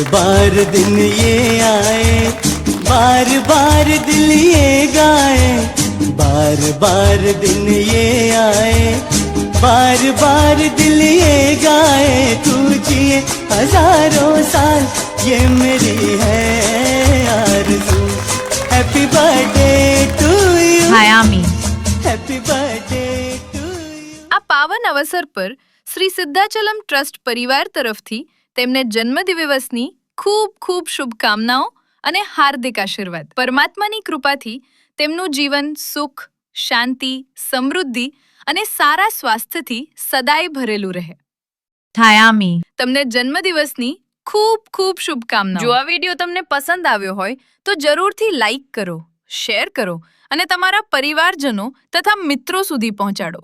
बार दिन ये आए, बार बार दिल ये गाए, बार बार दिन ये आए, बार बार दिल ये गाए, तू जिए हजारों साल ये मेरी है आरज़ू। हैप्पी बर्थडे टू यू, હાયામી हैप्पी बर्थडे टू यू। આ પાવન અવસર પર શ્રી સિદ્ધાચલમ ટ્રસ્ટ પરિવાર તરફથી તેમને જન્મદિવસની ખૂબ ખૂબ શુભકામનાઓ અને હાર્દિક આશીર્વાદ। પરમાત્માની કૃપાથી તેમનું જીવન સુખ, શાંતિ, સમૃદ્ધિ અને સારા સ્વાસ્થ્યથી સદાય ભરેલું રહે। હાયામી તમને જન્મદિવસની ખૂબ ખૂબ શુભકામનાઓ। જો આ વિડીયો તમને પસંદ આવ્યો હોય તો જરૂરથી લાઈક કરો, શેર કરો અને તમારા પરિવારજનો તથા મિત્રો સુધી પહોંચાડો।